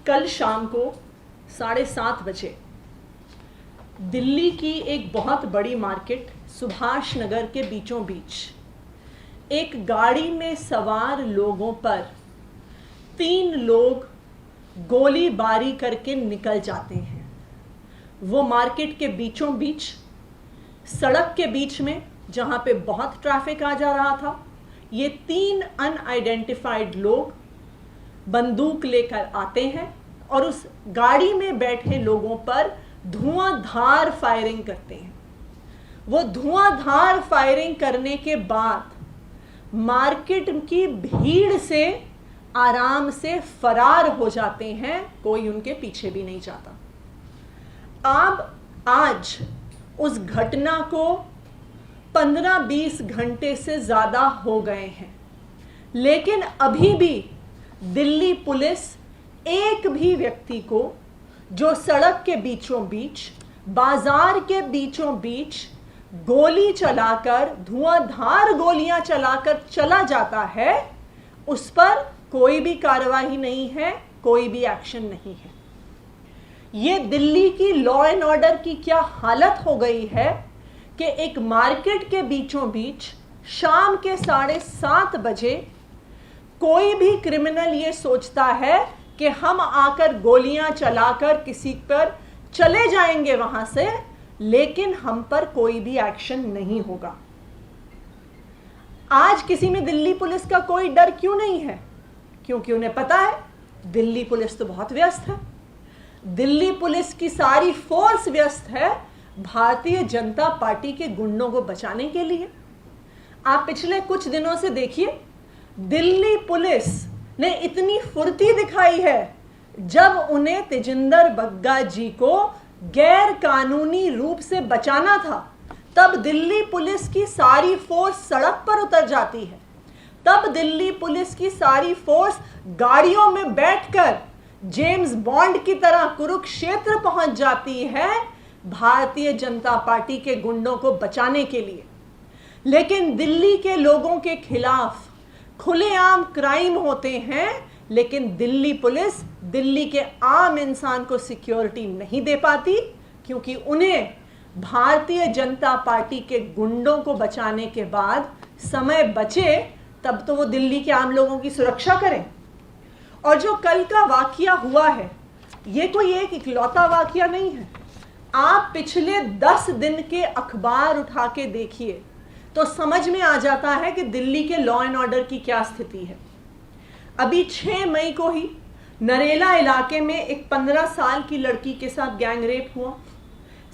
कल शाम को 7:30 बजे दिल्ली की एक बहुत बड़ी मार्केट सुभाष नगर के बीचों बीच एक गाड़ी में सवार लोगों पर 3 लोग गोलीबारी करके निकल जाते हैं। वो मार्केट के बीचों बीच सड़क के बीच में जहां पे बहुत ट्रैफिक आ जा रहा था, ये 3 अनआइडेंटिफाइड लोग बंदूक लेकर आते हैं और उस गाड़ी में बैठे लोगों पर धुआंधार फायरिंग करते हैं। वो धुआंधार फायरिंग करने के बाद मार्केट की भीड़ से आराम से फरार हो जाते हैं, कोई उनके पीछे भी नहीं जाता। अब आज उस घटना को 15-20 घंटे से ज्यादा हो गए हैं, लेकिन अभी भी दिल्ली पुलिस एक भी व्यक्ति को जो सड़क के बीचों बीच, बाजार के बीचों बीच गोली चलाकर, धुआंधार गोलियां चलाकर चला जाता है, उस पर कोई भी कार्रवाई नहीं है, कोई भी एक्शन नहीं है। ये दिल्ली की लॉ एंड ऑर्डर की क्या हालत हो गई है कि एक मार्केट के बीचों बीच शाम के 7:30 बजे कोई भी क्रिमिनल ये सोचता है कि हम आकर गोलियां चलाकर किसी पर चले जाएंगे वहां से, लेकिन हम पर कोई भी एक्शन नहीं होगा। आज किसी में दिल्ली पुलिस का कोई डर क्यों नहीं है? क्योंकि उन्हें पता है दिल्ली पुलिस तो बहुत व्यस्त है। दिल्ली पुलिस की सारी फोर्स व्यस्त है भारतीय जनता पार्टी के गुंडों को बचाने के लिए। आप पिछले कुछ दिनों से देखिए, दिल्ली पुलिस ने इतनी फुर्ती दिखाई है जब उन्हें तेजिंदर बग्गा जी को गैर कानूनी रूप से बचाना था, तब दिल्ली पुलिस की सारी फोर्स सड़क पर उतर जाती है। तब दिल्ली पुलिस की सारी फोर्स गाड़ियों में बैठकर जेम्स बॉन्ड की तरह कुरुक्षेत्र पहुंच जाती है भारतीय जनता पार्टी के गुंडों को बचाने के लिए। लेकिन दिल्ली के लोगों के खिलाफ खुलेआम क्राइम होते हैं, लेकिन दिल्ली पुलिस दिल्ली के आम इंसान को सिक्योरिटी नहीं दे पाती, क्योंकि उन्हें भारतीय जनता पार्टी के गुंडों को बचाने के बाद समय बचे तब तो वो दिल्ली के आम लोगों की सुरक्षा करें। और जो कल का वाकया हुआ है, ये कोई एक इकलौता वाकया नहीं है। आप पिछले 10 दिन के अखबार उठा के देखिए तो समझ में आ जाता है कि दिल्ली के लॉ एंड ऑर्डर की क्या स्थिति है। अभी 6 मई को ही नरेला इलाके में एक 15 साल की लड़की के साथ गैंग रेप हुआ।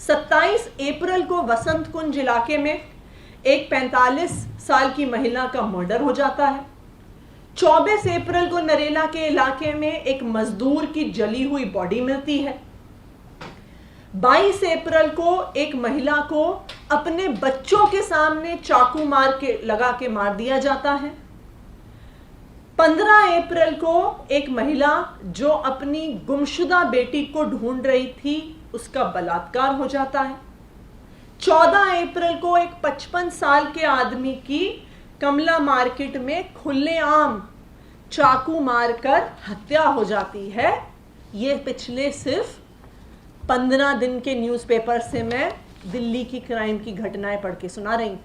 27 अप्रैल को वसंत कुंज इलाके में एक 45 साल की महिला का मर्डर हो जाता है। 24 अप्रैल को नरेला के इलाके में एक मजदूर की जली हुई बॉडी मिलती है। 22 अप्रैल को एक महिला को अपने बच्चों के सामने चाकू लगा के मार दिया जाता है। 15 अप्रैल को एक महिला जो अपनी गुमशुदा बेटी को ढूंढ रही थी, उसका बलात्कार हो जाता है। 14 अप्रैल को एक 55 साल के आदमी की कमला मार्केट में खुलेआम चाकू मारकर हत्या हो जाती है। ये पिछले सिर्फ 15 दिन के न्यूज़पेपर से मैं दिल्ली की क्राइम की घटनाएं पढ़ के सुना रही हूं।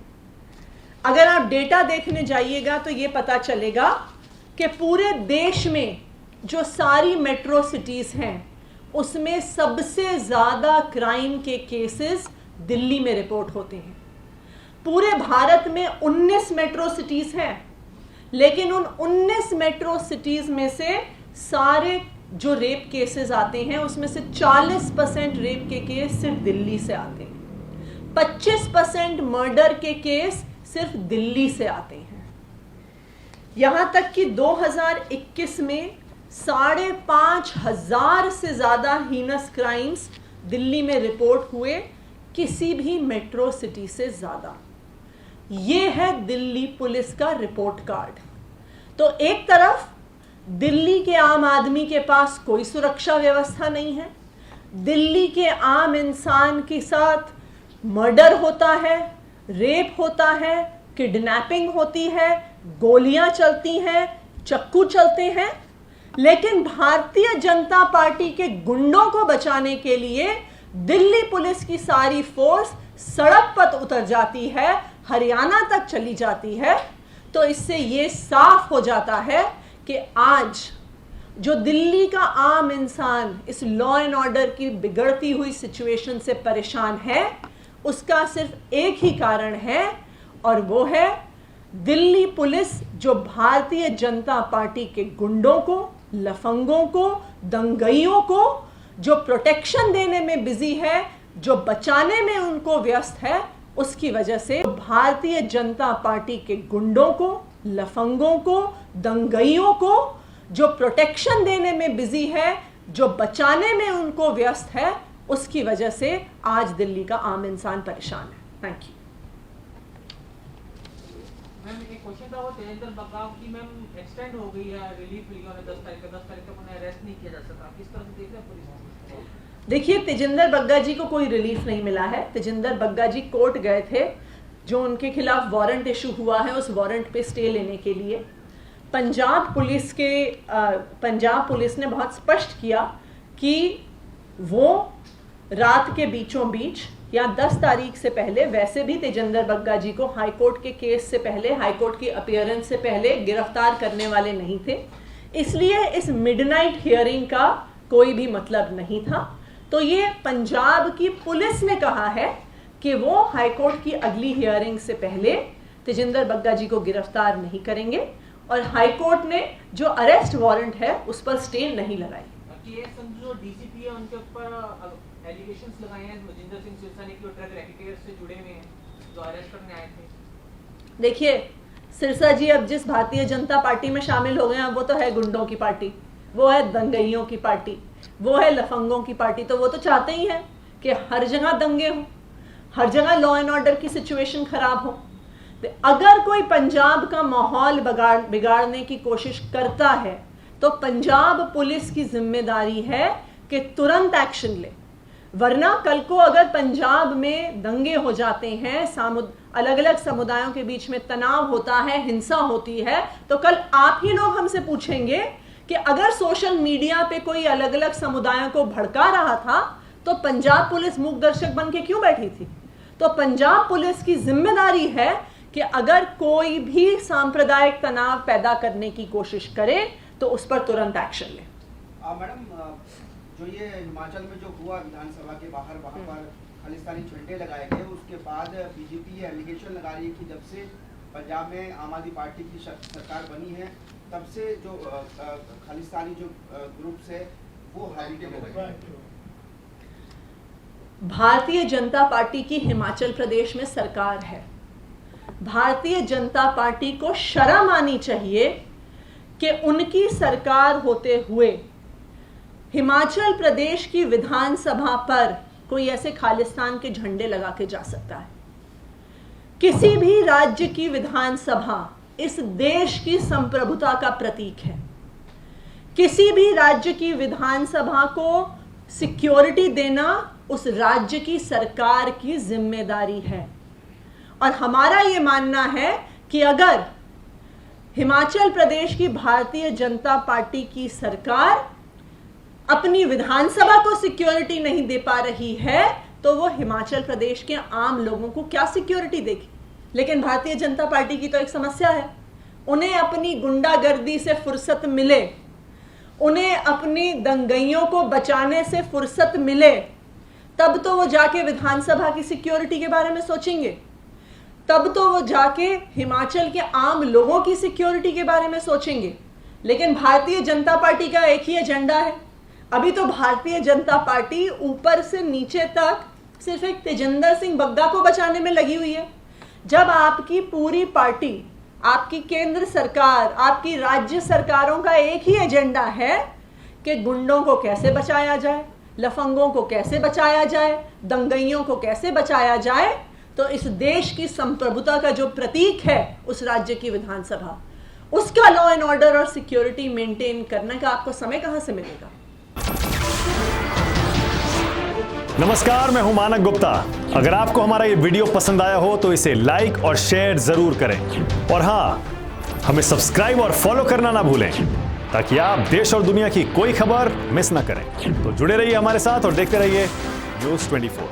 अगर आप डेटा देखने जाइएगा तो ये पता चलेगा कि पूरे देश में जो सारी मेट्रो सिटीज हैं, उसमें सबसे ज्यादा क्राइम के केसेस दिल्ली में रिपोर्ट होते हैं। पूरे भारत में 19 मेट्रो सिटीज हैं, लेकिन उन 19 मेट्रो सिटीज में से सारे जो रेप केसेस आते हैं, उसमें से 40% रेप के केस सिर्फ दिल्ली से आते हैं। 25% मर्डर के केस सिर्फ दिल्ली से आते हैं। यहां तक कि 2021 में 5,500 से ज्यादा हीनस क्राइम्स दिल्ली में रिपोर्ट हुए, किसी भी मेट्रो सिटी से ज्यादा। ये है दिल्ली पुलिस का रिपोर्ट कार्ड। तो एक तरफ दिल्ली के आम आदमी के पास कोई सुरक्षा व्यवस्था नहीं है, दिल्ली के आम इंसान के साथ मर्डर होता है, रेप होता है, किडनैपिंग होती है, गोलियां चलती हैं, चक्कू चलते हैं। लेकिन भारतीय जनता पार्टी के गुंडों को बचाने के लिए दिल्ली पुलिस की सारी फोर्स सड़क पर उतर जाती है, हरियाणा तक चली जाती है। तो इससे यह साफ हो जाता है कि आज जो दिल्ली का आम इंसान इस लॉ एंड ऑर्डर की बिगड़ती हुई सिचुएशन से परेशान है, उसका सिर्फ एक ही कारण है, और वो है दिल्ली पुलिस जो भारतीय जनता पार्टी के गुंडों को, लफंगों को, दंगइयों को जो प्रोटेक्शन देने में बिजी है, जो बचाने में उनको व्यस्त है, उसकी वजह से भारतीय जनता पार्टी के गुंडों को, लफंगों को, दंगइयों को जो प्रोटेक्शन देने में बिजी है, जो बचाने में उनको व्यस्त है, उसकी वजह से आज दिल्ली का आम इंसान परेशान है। Thank you. मैम एक क्वेश्चन था वो तेजेंद्र बग्गा की मैम एक्सटेंड हो गई है, रिलीफ मिली है 10 तारीख तक उन्हें अरेस्ट नहीं किया जा सका, किस तरह से देख रहे हैं पुलिस? देखिए, तेजिंदर बग्गा जी को कोई रिलीफ नहीं मिला है। तेजिंदर बग्गा जी कोर्ट गए थे, जो उनके खिलाफ वारंट इशू हुआ है उस वारंट पे स्टे लेने के लिए। पंजाब पुलिस ने बहुत स्पष्ट किया कि वो रात के बीचों बीच या 10 तारीख से पहले, वैसे भी तेजिंदर बग्गा जी को हाईकोर्ट के केस से पहले, हाईकोर्ट की अपीयरेंस से पहले गिरफ्तार करने वाले नहीं थे, इसलिए इस मिडनाइट हियरिंग का कोई भी मतलब नहीं था। तो ये पंजाब की पुलिस ने कहा है कि वो हाईकोर्ट की अगली हियरिंग से पहले तेजिंदर बग्गा जी को गिरफ्तार नहीं करेंगे, और हाईकोर्ट ने जो अरेस्ट वारंट है उस पर स्टे नहीं लगाई। जो डीसीपी है उनके ऊपर एलिगेशंस लगाए हैं मजिंदर सिंह सिरसा ने कि वो ड्रग रैकेट से जुड़े हुए हैं, जो अरेस्ट करने आए थे। देखिए, सिरसा जी अब जिस भारतीय जनता पार्टी में शामिल हो गए हैं, वो तो है गुंडों की पार्टी, वो है दंगइयों की पार्टी, वो है लफंगों की पार्टी। तो वो तो चाहते ही हैं कि हर जगह दंगे हो, हर जगह लॉ एंड ऑर्डर की सिचुएशन खराब हो। तो अगर कोई पंजाब का माहौल बिगाड़ने की कोशिश करता है तो पंजाब पुलिस की जिम्मेदारी है कि तुरंत एक्शन ले, वरना कल को अगर पंजाब में दंगे हो जाते हैं, अलग अलग समुदायों के बीच में तनाव होता है, हिंसा होती है, तो कल आप ही लोग हमसे पूछेंगे कि अगर सोशल मीडिया पे कोई अलग अलग समुदायों को भड़का रहा था तो पंजाब पुलिस मूक दर्शक बन के क्यों बैठी थी? तो पंजाब पुलिस की जिम्मेदारी है कि अगर कोई भी सांप्रदायिक तनाव पैदा करने की कोशिश करे तो उस पर तुरंत एक्शन ले। मैडम, जो ये हिमाचल में जो हुआ विधानसभा के बाहर, वहाँ पर खालिस्तानी झंडे लगाए गए, उसके बाद बीजेपी ये एलिगेशन लगा रही है कि जब से पंजाब में आम आदमी पार्टी की सरकार बनी है, तब से जो खालिस्तानी जो ग्रुप्स है वो हावी हो गए। भारतीय जनता पार्टी की हिमाचल प्रदेश में सरकार है। भारतीय जनता पार्टी को शर्म आनी चाहिए कि उनकी सरकार होते हुए हिमाचल प्रदेश की विधानसभा पर कोई ऐसे खालिस्तान के झंडे लगा के जा सकता है। किसी भी राज्य की विधानसभा इस देश की संप्रभुता का प्रतीक है। किसी भी राज्य की विधानसभा को सिक्योरिटी देना उस राज्य की सरकार की जिम्मेदारी है, और हमारा यह मानना है कि अगर हिमाचल प्रदेश की भारतीय जनता पार्टी की सरकार अपनी विधानसभा को सिक्योरिटी नहीं दे पा रही है तो वो हिमाचल प्रदेश के आम लोगों को क्या सिक्योरिटी देगी। लेकिन भारतीय जनता पार्टी की तो एक समस्या है, उन्हें अपनी गुंडागर्दी से फुर्सत मिले, उन्हें अपनी दंगइयों को बचाने से फुर्सत मिले, तब तो वो जाके विधानसभा की सिक्योरिटी के बारे में सोचेंगे, तब तो वो जाके हिमाचल के आम लोगों की सिक्योरिटी के बारे में सोचेंगे। लेकिन भारतीय जनता पार्टी का एक ही एजेंडा है। अभी तो भारतीय जनता पार्टी ऊपर से नीचे तक सिर्फ एक तेजिंदर सिंह बग्गा को बचाने में लगी हुई है, जब आपकी पूरी पार्टी, आपकी केंद्र सरकार, आपकी राज्य सरकारों का एक ही एजेंडा है कि गुंडों को कैसे बचाया जाए, लफंगों को कैसे बचाया जाए, दंगइयों को कैसे बचाया जाए। तो इस देश की संप्रभुता का जो प्रतीक है उस राज्य की विधानसभा, उसका लॉ एंड ऑर्डर और सिक्योरिटी मेंटेन करने का आपको समय कहां से मिलेगा? नमस्कार, मैं हूं मानक गुप्ता। अगर आपको हमारा ये वीडियो पसंद आया हो तो इसे लाइक और शेयर जरूर करें, और हां, हमें सब्सक्राइब और फॉलो करना ना भूलें। ताकि आप देश और दुनिया की कोई खबर मिस ना करें। तो जुड़े रहिए हमारे साथ और देखते रहिए न्यूज़ 24।